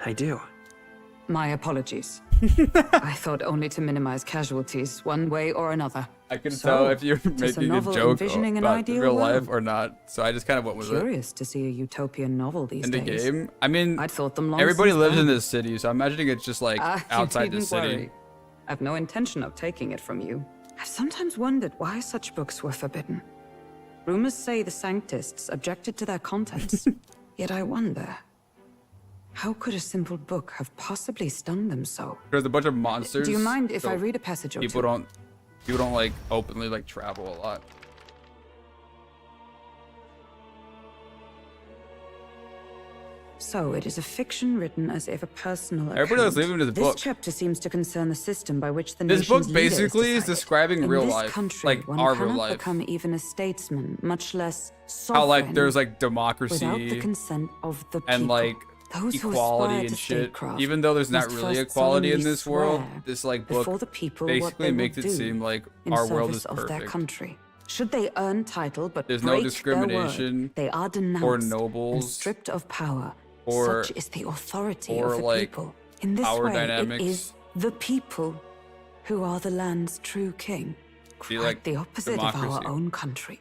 I do. My apologies. I thought only to minimize casualties, one way or another. I couldn't tell if you're making a joke about real life or not, so I just kind of went with it. Curious to see a utopian novel these in the days. game. I mean, I'd thought them long everybody since lives in gone. this city, so I'm imagining it's just like outside the city. Worry. I've no intention of taking it from you. I've sometimes wondered why such books were forbidden. Rumors say the Sanctists objected to their contents. Yet I wonder, how could a simple book have possibly stung them so? There's a bunch of monsters. Do you mind if so I read a passage or people two? People don't like openly like travel a lot. So it is a fiction written as if a personal account. Everybody was leaving this book. This chapter seems to concern the system by which the This book nation's leader basically is decided. describing In real this life, country, like one our real cannot life. become even a statesman, much less sovereign, How like there's like without the democracy consent of the people. and like Those who equality aspire and to shit. statecraft Even though there's not must really first equality in solemnly this world, swear this like before book the people what they basically will makes it do seem like in our world service is of their perfect. country. Should they earn title but There's no break discrimination their word, they are denounced or and nobles stripped of power. or- Such is the authority or, of the like, people. In this power way, dynamics. it is the people who are the land's true king. See, Quite like, the opposite of democracy. our own country.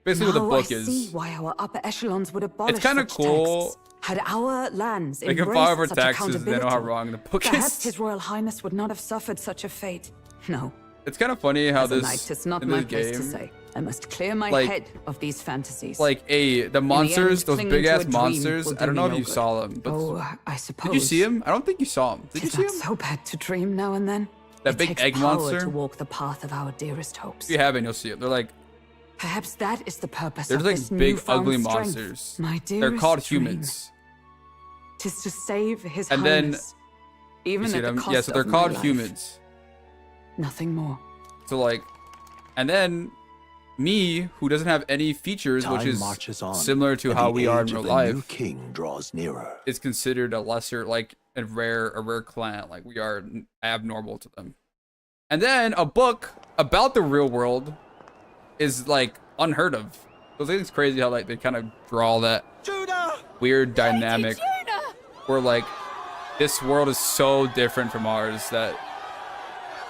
Basically, what the Now book I see is. why our upper echelons would abolish kinda such cool. texts. Had our lands They can embraced file for such taxes and they know how accountability, wrong the book perhaps is. His Royal Highness would not have suffered such a fate. No, It's kind of funny how as a this knight, it's not in my this place game, to say. I must clear my like- head of these fantasies. like the monsters, those clinging big to a ass dream monsters. will I don't do know me if you no saw them, but oh, I suppose. did you see him? I don't think you saw him. Did you It's see not him? so bad to dream now and then. That It big takes egg power monster? to walk the path of our dearest hopes. If you haven't, you'll see it. They're like Perhaps that is the purpose there's of like this big newfound ugly strength. monsters. My They're dearest called dream. humans. 'Tis to save His And then- Highness, even You see at the them? cost Yeah, so they're of my called life. humans. Nothing more. So like, and then me, who doesn't have any features, which Time is marches on, similar to and how the we are in age real of the new life, king draws nearer. is considered a lesser, like a rare clan. Like we are abnormal to them. And then a book about the real world is like unheard of. So I think it's crazy how like they kind of draw that weird dynamic where like this world is so different from ours that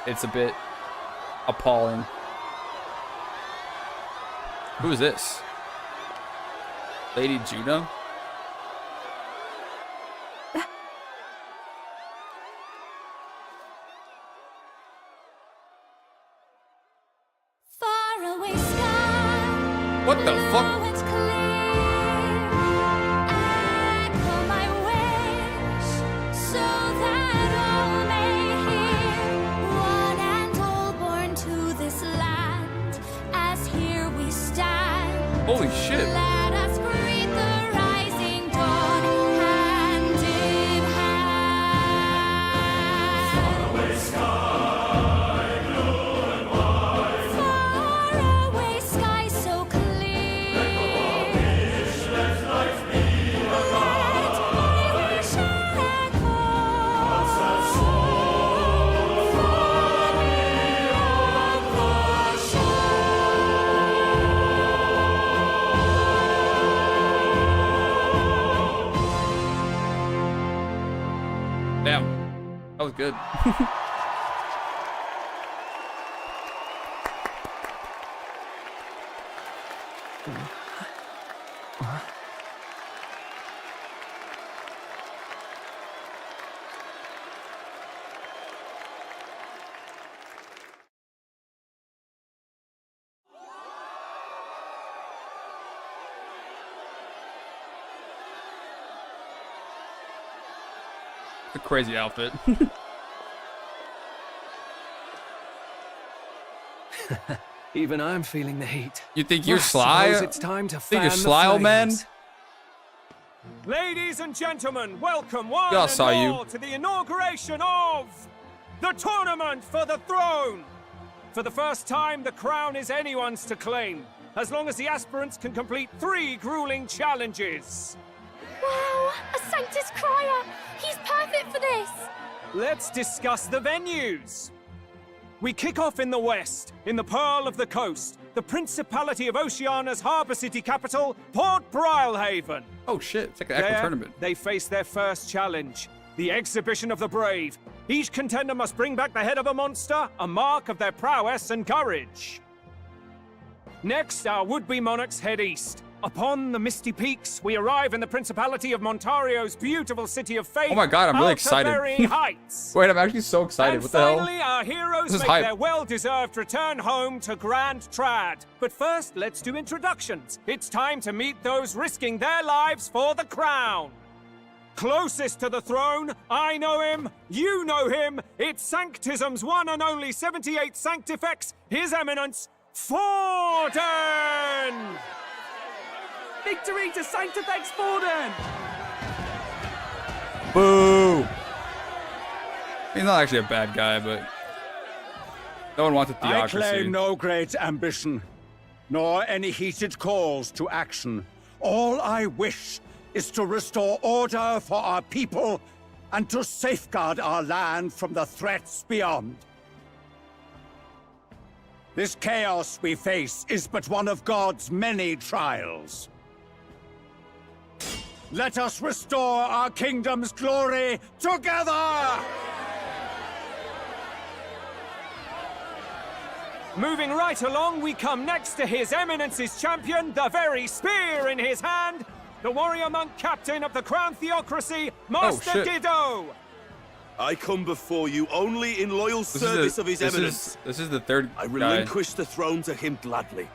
it's a bit appalling. Who is this? Lady Judah? Far away sky. What the fuck? Now it's clear. Echo my wish, so that all may hear. One and all born to this land, as here we stand. Holy shit. Let us greet the rising dawn, hand in hand. Far away sky so clear. Let my wish echo. Far beyond the Damn. That was good. A crazy outfit. Even I'm feeling the heat. You think you're I sly? suppose it's time to Think you're fan the sly, old man? flames. Ladies and gentlemen, welcome one Yeah, I and saw you. all to the inauguration of the Tournament for the Throne. For the first time, the crown is anyone's to claim, as long as the aspirants can complete 3 grueling challenges. Wow, a Sanctus Crier! He's perfect for this! Let's discuss the venues. We kick off in the west, in the Pearl of the Coast, the Principality of Oceania's harbor city capital, Port Brilehaven. Oh shit, it's like an actual There, tournament. they face their first challenge, the Exhibition of the Brave. Each contender must bring back the head of a monster, a mark of their prowess and courage. Next, our would-be monarchs head east. Upon the misty peaks, we arrive in the Principality of Montario's beautiful city of faith. Oh my god, I'm really excited. Altabury Heights. Wait, I'm actually so excited. And What the hell? finally, our heroes This is make hype. their well-deserved return home to Grand Trad. But first, let's do introductions. It's time to meet those risking their lives for the crown. Closest to the throne, I know him, you know him. It's Sanctism's one and only 78th Sanctifex, His Eminence, Forden! Victory to Sanctifex Forden! Boo! He's not actually a bad guy, but no one wants a I theocracy. claim no great ambition, nor any heated calls to action. All I wish is to restore order for our people and to safeguard our land from the threats beyond. This chaos we face is but one of God's many trials. Let us restore our kingdom's glory together! Moving right along, we come next to His Eminence's champion, the very spear in his hand, the warrior monk captain of the crown theocracy, Master shit. Giddo. I come before you only in loyal service of His Eminence. This is the third I guy. relinquish the throne to him gladly.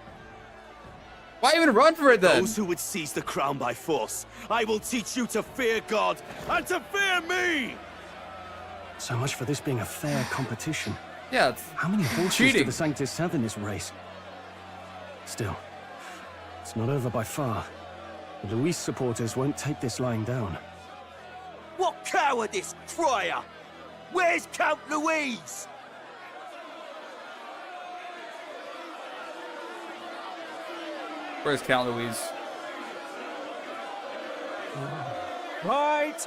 Why even run for it then? Those who would seize the crown by force, I will teach you to fear God and to fear me! So much for this being a fair competition. Yeah, it's How many horses cheating. do the Sanctis have in this race? Still, it's not over by far. The Luis supporters won't take this lying down. What cowardice, Friar! Where's Count Louise? Where's Count Louise?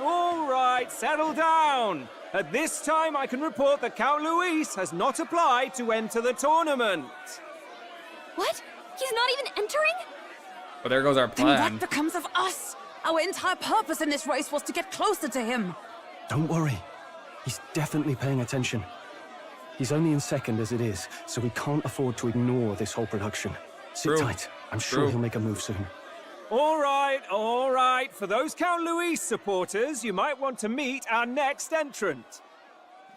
All right, settle down. At this time, I can report that Count Luis has not applied to enter the tournament. What? He's not even entering? But there goes our Then what plan. becomes of us? Our entire purpose in this race was to get closer to him. Don't worry. He's definitely paying attention. He's only in second as it is, so we can't afford to ignore this whole production. Sit True. tight. I'm sure True. he'll make a move soon. All right. For those Count Luis supporters, you might want to meet our next entrant.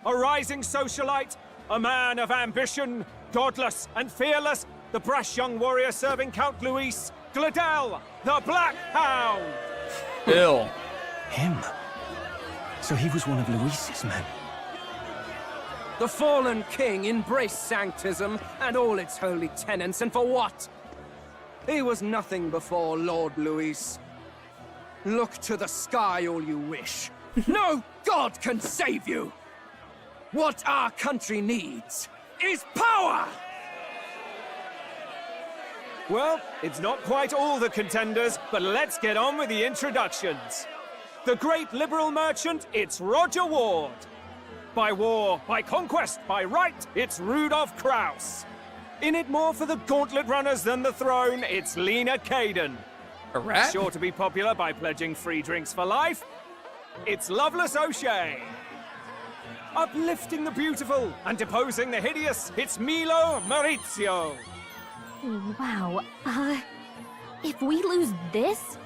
A rising socialite, a man of ambition, godless and fearless, the brash young warrior serving Count Luis, Gladel, the Black Hound. Ill. Him? So he was one of Luis's men. The fallen king embraced Sanctism and all its holy tenets, and for what? He was nothing before Lord Luis. Look to the sky all you wish. No god can save you! What our country needs is power! Well, it's not quite all the contenders, but let's get on with the introductions. The great liberal merchant, it's Roger Ward. By war, by conquest, by right, it's Rudolph Kraus. In it more for the gauntlet runners than the throne, it's Lena Caden. A rat? Sure to be popular by pledging free drinks for life, it's Loveless O'Shea. Uplifting the beautiful and deposing the hideous, it's Milo Maurizio. Wow. If we lose this,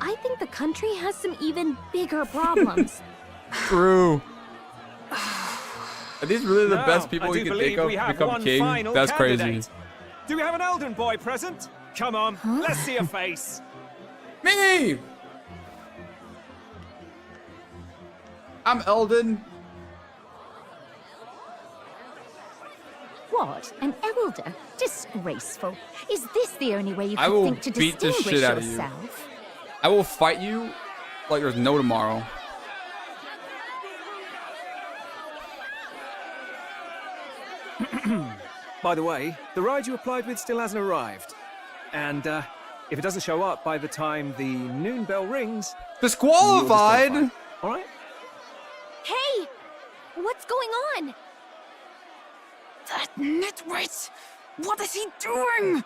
I think the country has some even bigger problems. True. Are these really the Now, best people I we do can believe think of we to have become one king? final That's candidate. crazy. Do we have an Elden boy present? Come on, let's see a face. Me! I'm Eldon. What? An elder? Disgraceful. Is this the only way you I could will think to beat the distinguish shit out of you. yourself? I will fight you like there's no tomorrow. By the way, the ride you applied with still hasn't arrived. And if it doesn't show up by the time the noon bell rings, Disqualified? you're disqualified. All right? Hey! What's going on? That nitwit! What is he doing?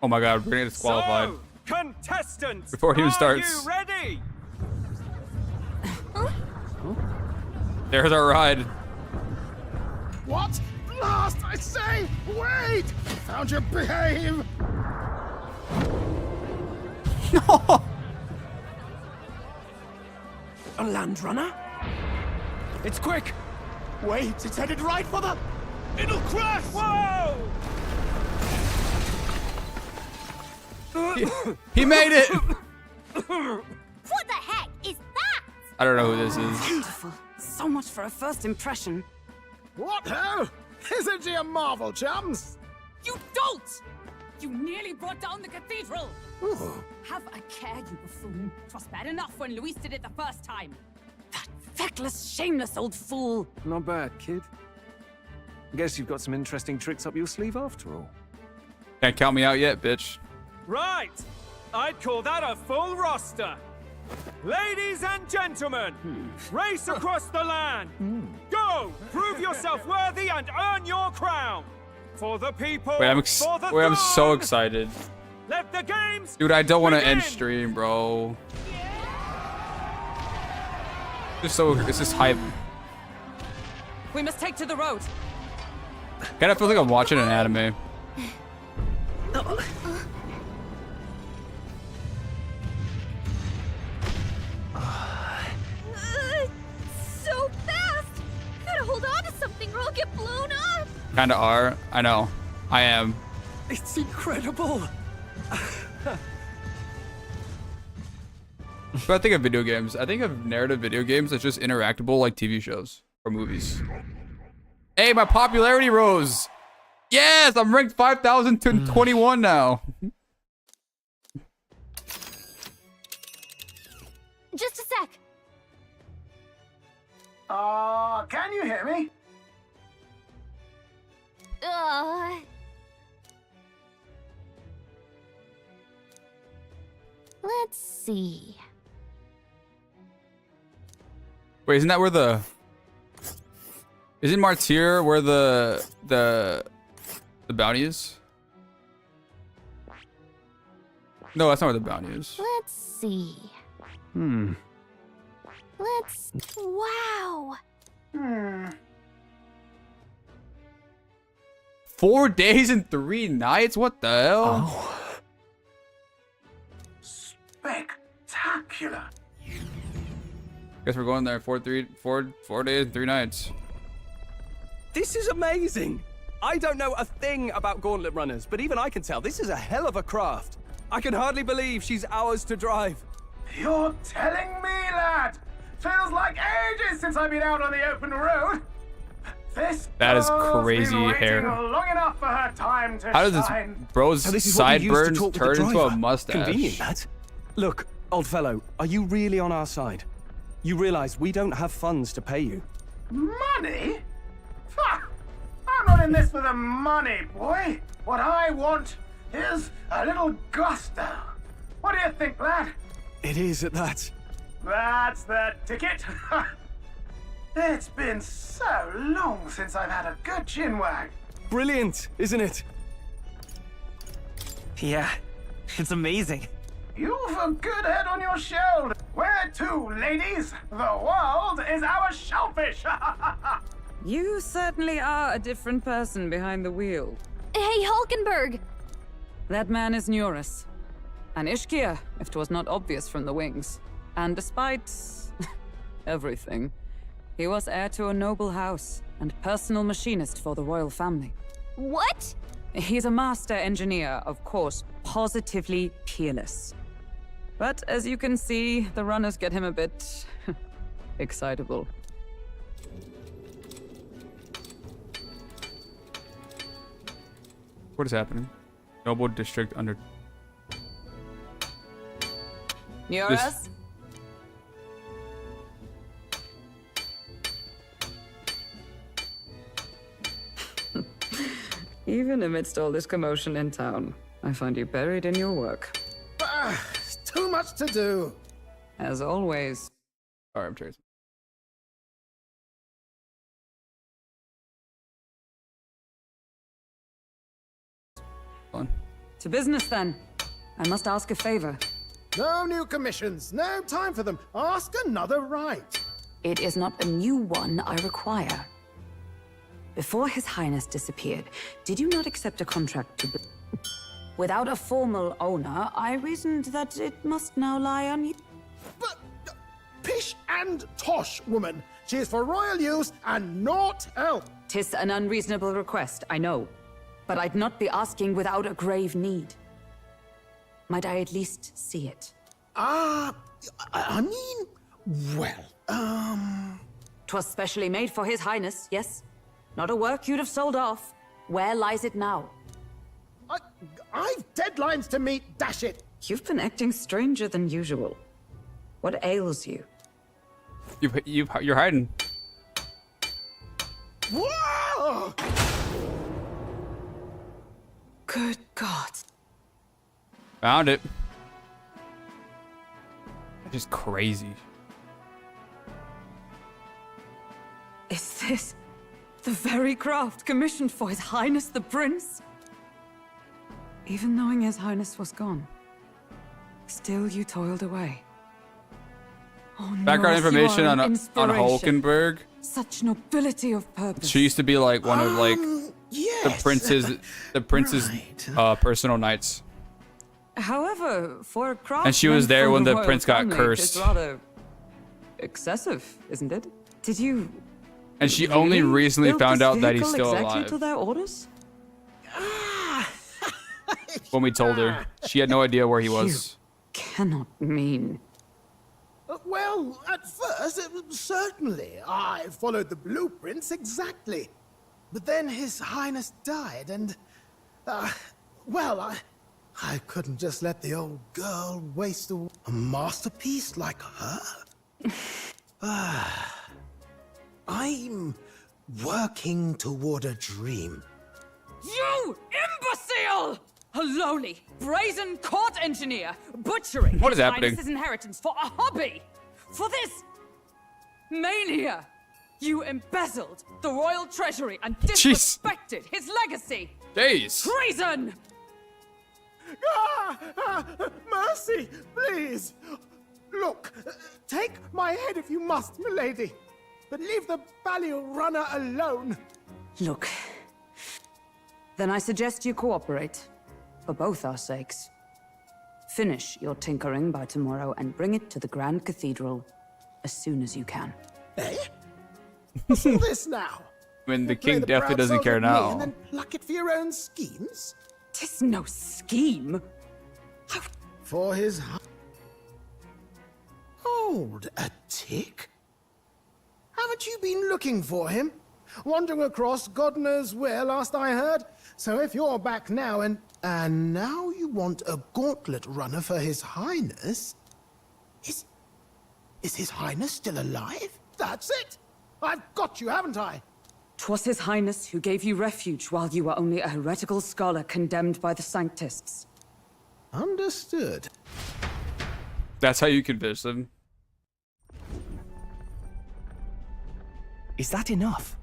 Oh my god, we're gonna get disqualified. So, contestants, Before he even starts. Are you ready? There's our ride. What? Blast, I say! Wait! Found you, behave! No! A land runner? It's quick! Wait, it's headed right for the... It'll crash! Whoa! He made it! What the heck is that? I don't know who this is. Wonderful. So much for a first impression. What ho? Isn't she a marvel, chums? You dolt! You nearly brought down the cathedral! Ooh. Have a care, you buffoon. 'Twas bad enough when Luis did it the first time. That feckless, shameless old fool. Not bad, kid. Guess you've got some interesting tricks up your sleeve after all. Can't count me out yet, bitch. Right. I'd call that a full roster. Ladies and gentlemen, race across the land. Go, prove yourself worthy and earn your crown. For the people, Wait, I'm for the I'm so throne. excited. Let the games Dude, I don't want to begin. end stream, bro. It's just hype. We must take to the road. Kinda feels like I'm watching an anime. So fast! Gotta hold on to something or I'll get blown up! Kinda are. I know. I am. It's incredible! But I think of video games. I think of narrative video games that's just interactable like TV shows or movies. Hey, my popularity rose. Yes, I'm ranked 5,021 now. Just a sec. Can you hear me? Let's see. Wait, isn't that where the... Isn't Martyr where the bounty is? No, that's not where the bounty is. Let's see. Let's... Wow! 4 days and 3 nights? What the hell? Oh. Spectacular! Guess we're going there 4 days and 3 nights. This is amazing! I don't know a thing about gauntlet runners, but even I can tell this is a hell of a craft. I can hardly believe she's ours to drive. You're telling me, lad? Feels like ages since I've been out on the open road. This That is girl's crazy been waiting hair. long enough for her time to How does this shine. bro's So this is what you used to sideburns talk with the turn into a driver. mustache? Convenient, that. Look, old fellow, are you really on our side? You realize we don't have funds to pay you. Money? Fuck! I'm not in this for the money, boy. What I want is a little gusto. What do you think, lad? It is at that. That's the ticket. It's been so long since I've had a good chinwag. Brilliant, isn't it? Yeah, it's amazing. You've a good head on your shoulder. Where to, ladies? The world is our shellfish. You certainly are a different person behind the wheel. Hey, Hulkenberg! That man is Nuris. An Ishkia, if 'twas not obvious from the wings. And despite everything, he was heir to a noble house and personal machinist for the royal family. What? He's a master engineer, of course, positively peerless. But as you can see, the runners get him a bit excitable. What is happening? Noble district under... Nuris? Even amidst all this commotion in town, I find you buried in your work. It's too much to do. As always. Sorry, I'm curious. Fun. To business then. I must ask a favor. No new commissions. No time for them. Ask another right. It is not a new one I require. Before His Highness disappeared, did you not accept a contract to... Without a formal owner, I reasoned that it must now lie on you. But pish and tosh, woman. She is for royal use and naught else. 'Tis an unreasonable request, I know. But I'd not be asking without a grave need. Might I at least see it? I mean, well, 'Twas specially made for His Highness, yes? Not a work you'd have sold off. Where lies it now? I've deadlines to meet, dash it. You've been acting stranger than usual. What ails you? You're hiding. Whoa! Good God. Found it. That's just crazy. Is this the very craft commissioned for His Highness the Prince? Even knowing His Highness was gone, still you toiled away. Oh, Background Norse, information you are on an inspiration. Hulkenberg. Such nobility of purpose. She used to be like one of like Yes. the prince's personal knights. However, for a craft, And she was there when the prince got cursed. It's rather excessive, isn't it? Did you? And she only recently build found this out that he's vehicle still exactly alive. to their orders? When we told her, she had no idea where he was. Cannot mean. Well, at first, certainly. I followed the blueprints exactly. But then His Highness died, and... well, I couldn't just let the old girl waste a masterpiece like her. I'm working toward a dream. You imbecile! A lowly, brazen court engineer butchering What is His happening? Highness's inheritance for a hobby! For this mania! You embezzled the royal treasury and disrespected his legacy! Jeez. Treason! Mercy, please! Look, take my head if you must, milady. But leave the Balliol runner alone. Look. Then I suggest you cooperate. For both our sakes. Finish your tinkering by tomorrow and bring it to the Grand Cathedral as soon as you can. Eh? What's all this now? When the You play king definitely proud doesn't care soldier at me now. And then pluck it for your own schemes? 'Tis no scheme. For his... Hold a tick. Haven't you been looking for him? Wandering across God knows where last I heard? So if you're back now and now you want a gauntlet runner for His Highness? Is His Highness still alive? That's it! I've got you, haven't I? 'Twas His Highness who gave you refuge while you were only a heretical scholar condemned by the Sanctists. Understood. That's how you convince them. Is that enough?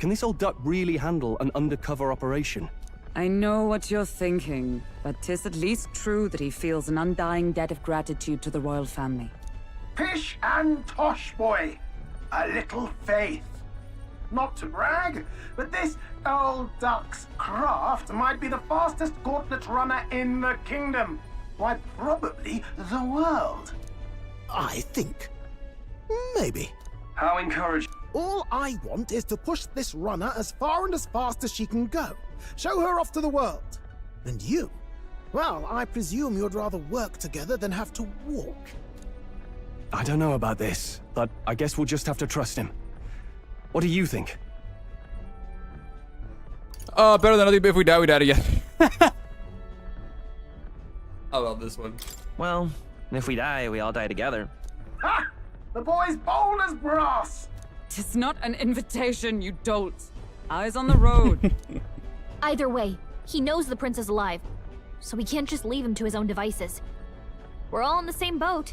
Can this old duck really handle an undercover operation? I know what you're thinking, but 'tis at least true that he feels an undying debt of gratitude to the royal family. Pish and tosh, boy. A little faith. Not to brag, but this old duck's craft might be the fastest gauntlet runner in the kingdom. Why, probably the world. I think. Maybe. How encouraging. All I want is to push this runner as far and as fast as she can go. Show her off to the world. And you? Well, I presume you'd rather work together than have to walk. I don't know about this, but I guess we'll just have to trust him. What do you think? Better than nothing. If we die, we died again. I love this one. Well, if we die, we all die together. Ha! The boy's bold as brass. 'Tis not an invitation, you dolt. Eyes on the road. Either way, he knows the prince is alive, so we can't just leave him to his own devices. We're all in the same boat.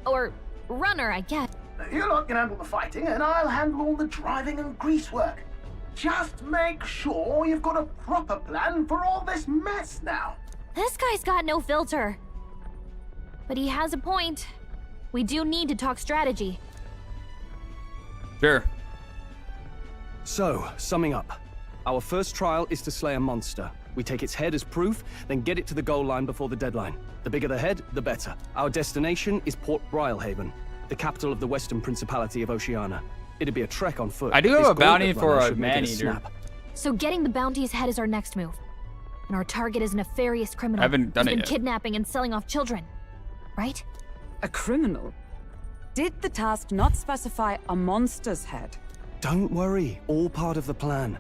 Or runner, I guess. You lot can handle the fighting, and I'll handle all the driving and grease work. Just make sure you've got a proper plan for all this mess now. This guy's got no filter. But he has a point. We do need to talk strategy. Sure. So, summing up. Our first trial is to slay a monster. We take its head as proof, then get it to the goal line before the deadline. The bigger the head, the better. Our destination is Port Brylehaven, the capital of the Western Principality of Oceania. It'd be a trek on foot. I do have This a bounty gauntlet for runner a should make it man-eater. snap. So getting the bounty's head is our next move. And our target is a nefarious criminal I haven't done who's it been yet. kidnapping and selling off children. Right? A criminal? Did the task not specify a monster's head? Don't worry, all part of the plan.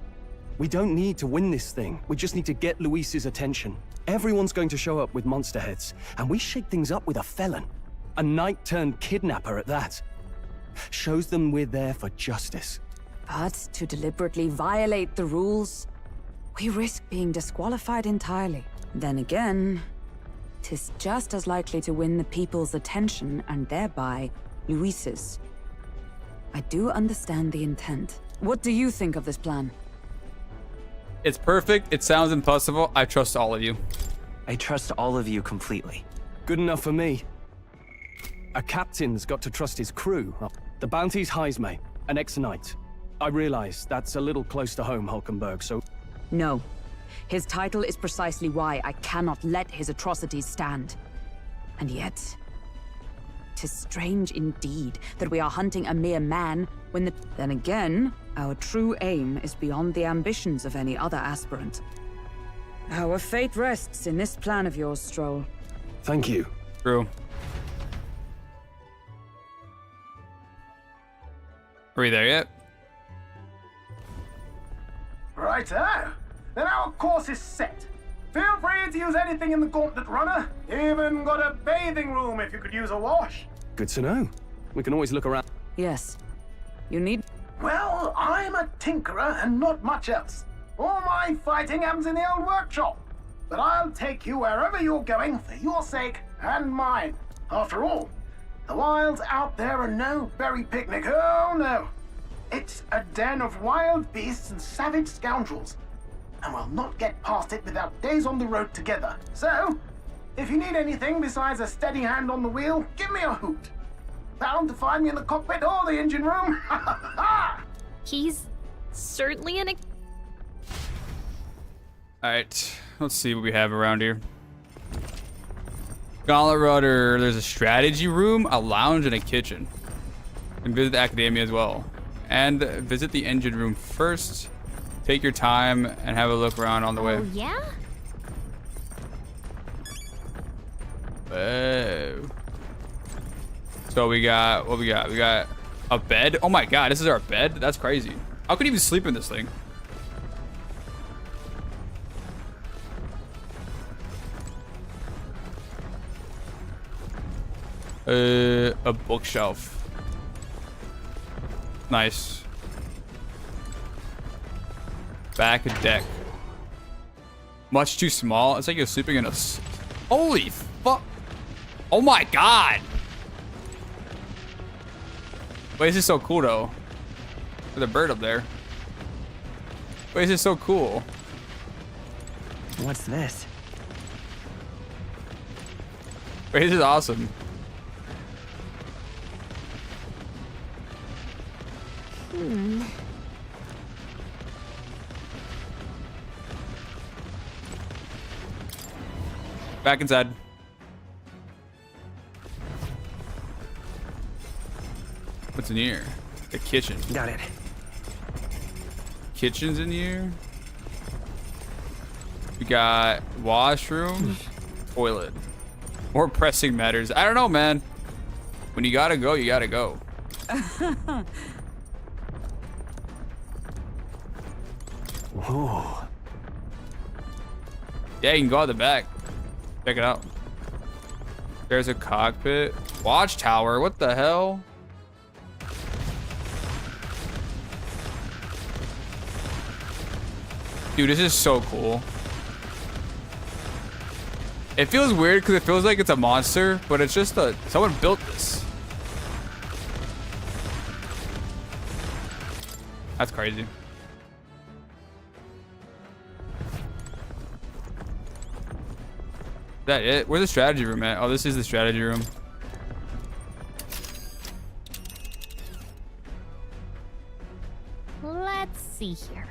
We don't need to win this thing. We just need to get Luis's attention. Everyone's going to show up with monster heads, and we shake things up with a felon. A knight-turned-kidnapper at that. Shows them we're there for justice. But to deliberately violate the rules, we risk being disqualified entirely. Then again, 'tis just as likely to win the people's attention and thereby Luis's. I do understand the intent. What do you think of this plan? It's perfect. It sounds impossible. I trust all of you. I trust all of you completely. Good enough for me. A captain's got to trust his crew. The bounty's Heisme, an ex-knight. I realize that's a little close to home, Hulkenberg, so... No. His title is precisely why I cannot let his atrocities stand. And yet, 'tis strange indeed that we are hunting a mere man when the... Then again, our true aim is beyond the ambitions of any other aspirant. Our fate rests in this plan of yours, Stroll. Thank you. True. Are we there yet? Righto. Then our course is set. Feel free to use anything in the gauntlet runner. Even got a bathing room if you could use a wash. Good to know. We can always look around. Yes. You need... Well, I'm a tinkerer and not much else. All my fighting happens in the old workshop. But I'll take you wherever you're going for your sake and mine. After all, the wilds out there are no berry picnic. Oh no. It's a den of wild beasts and savage scoundrels. And we'll not get past it without days on the road together. So, if you need anything besides a steady hand on the wheel, give me a hoot. Bound to find me in the cockpit or the engine room. He's certainly an... Alright, let's see what we have around here. Gauntlet Rudder, there's a strategy room, a lounge, and a kitchen. And visit the academia as well. And visit the engine room first. Take your time and have a look around on the way. Oh, yeah? Whoa. So we got, what we got? We got a bed. Oh my god, this is our bed? That's crazy. How could you even sleep in this thing? A bookshelf. Nice. Back deck. Much too small. It's like you're sleeping in a... Holy fuck. Oh my god. Wait, this is so cool though. There's a bird up there. Wait, this is so cool. What's this? Wait, this is awesome. Back inside. What's in here? The kitchen. Got it. Kitchen's in here. We got washroom, toilet. More pressing matters. I don't know, man. When you gotta go, you gotta go. Whoa. Yeah, you can go out the back. Check it out. There's a cockpit. Watchtower. What the hell? Dude, this is so cool. It feels weird because it feels like it's a monster, but it's just someone built this. That's crazy. Is that it? Where's the strategy room at? Oh, this is the strategy room. Let's see here.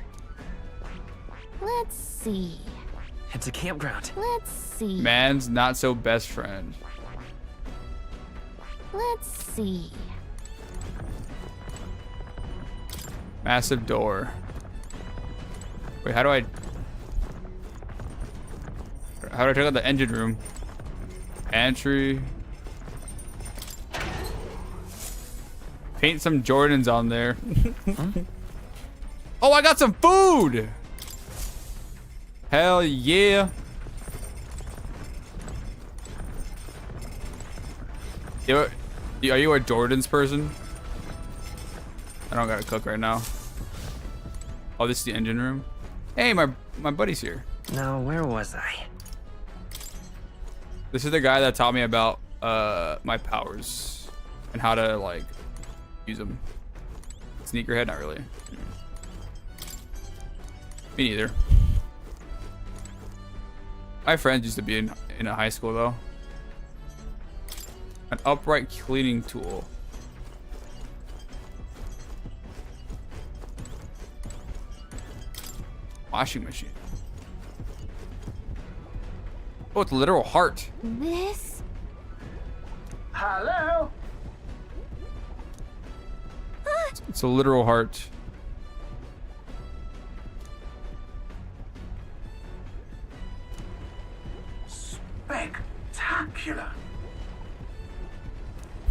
Let's see. It's a campground. Let's see. Man's not so best friend. Let's see. Massive door. Wait, how do I check out the engine room? Pantry. Paint some Jordans on there. Oh, I got some food. Hell yeah. Are you a Jordans person? I don't gotta cook right now. Oh, this is the engine room. Hey, my buddy's here. Now, where was I? This is the guy that taught me about my powers and how to like use them. Sneakerhead, not really. Me neither. My friends used to be in a high school though. An upright cleaning tool. Washing machine. Oh, it's a literal heart. This? Hello? It's a literal heart. Spectacular.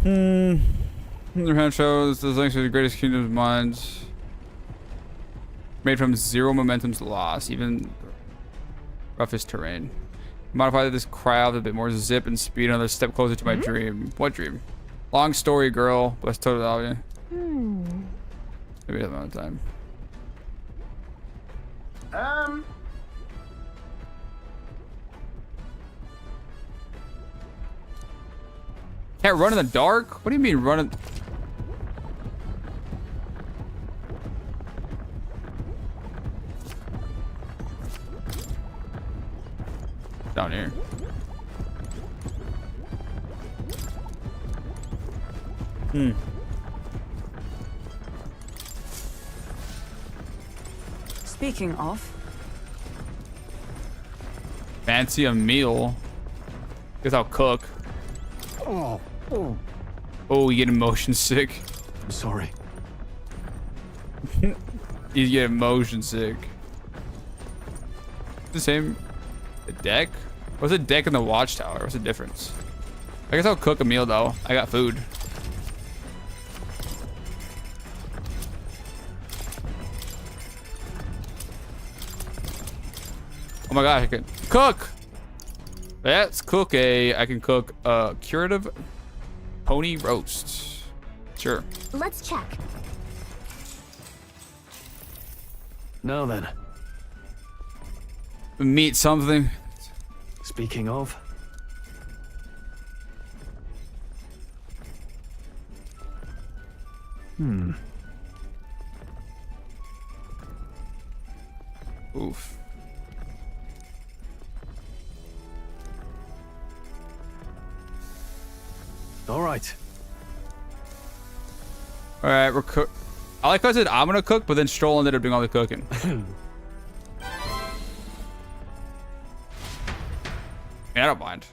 The hand shows the links to the greatest kingdom of minds. Made from zero momentum's loss, even roughest terrain. Modify this crowd a bit more zip and speed, another step closer to my dream. What dream? Long story, girl. But that's totally obvious. Maybe another amount of time. Can't run in the dark? What do you mean running? Down here. Speaking of, Fancy a meal. Guess I'll cook. Oh, you get motion sick. I'm sorry. You get motion sick. The same. The deck? What's the deck and the watchtower? What's the difference? I guess I'll cook a meal though. I got food. Oh my gosh, I can cook! Let's cook I can cook a curative pony roast. Sure. Let's check. Now then, Meat something. speaking of, Oof. all right. All right, we're cook. I like how I said I'm gonna cook, but then Stroll ended up doing all the cooking. Yeah, I don't mind.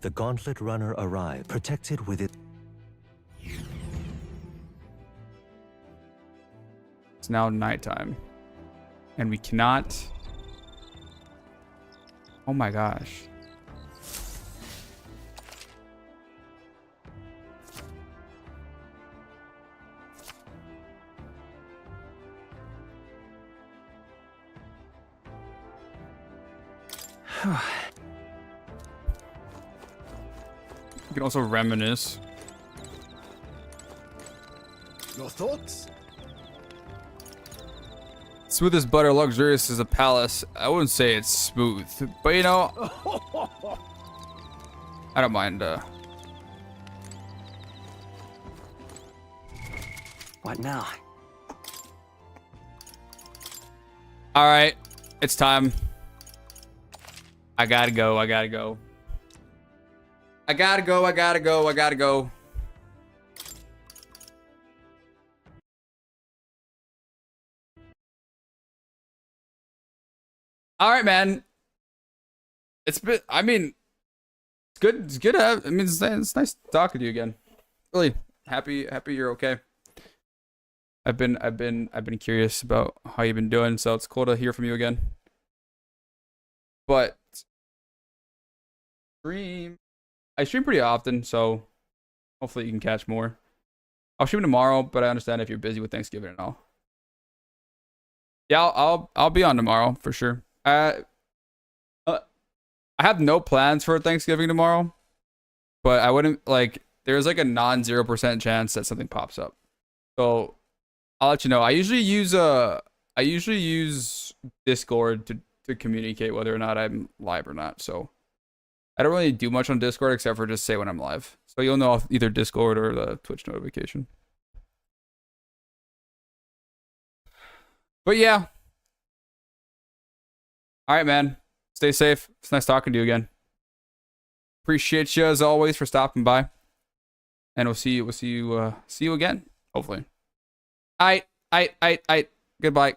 The Gauntlet Runner arrived, protected with it. It's now nighttime, and we cannot. Oh my gosh. You can also reminisce. Your thoughts? Smooth as butter, luxurious as a palace. I wouldn't say it's smooth, but you know, I don't mind. What now? All right, it's time. I gotta go. I gotta go. I gotta go. I gotta go. I gotta go. All right, man. It's been. I mean, it's good. It's good to have. I mean, it's nice talking to you again. Really happy you're okay. I've been curious about how you've been doing, so it's cool to hear from you again. But I stream pretty often, so hopefully you can catch more. I'll stream tomorrow, but I understand if you're busy with Thanksgiving and all. Yeah, I'll be on tomorrow for sure. I have no plans for Thanksgiving tomorrow, but I wouldn't like. There's like a non-0% chance that something pops up, so I'll let you know. I usually use Discord to communicate whether or not I'm live or not. So I don't really do much on Discord except for just say when I'm live. So you'll know either Discord or the Twitch notification. But yeah. All right, man. Stay safe. It's nice talking to you again. Appreciate you as always for stopping by. And we'll see you again, hopefully. Goodbye.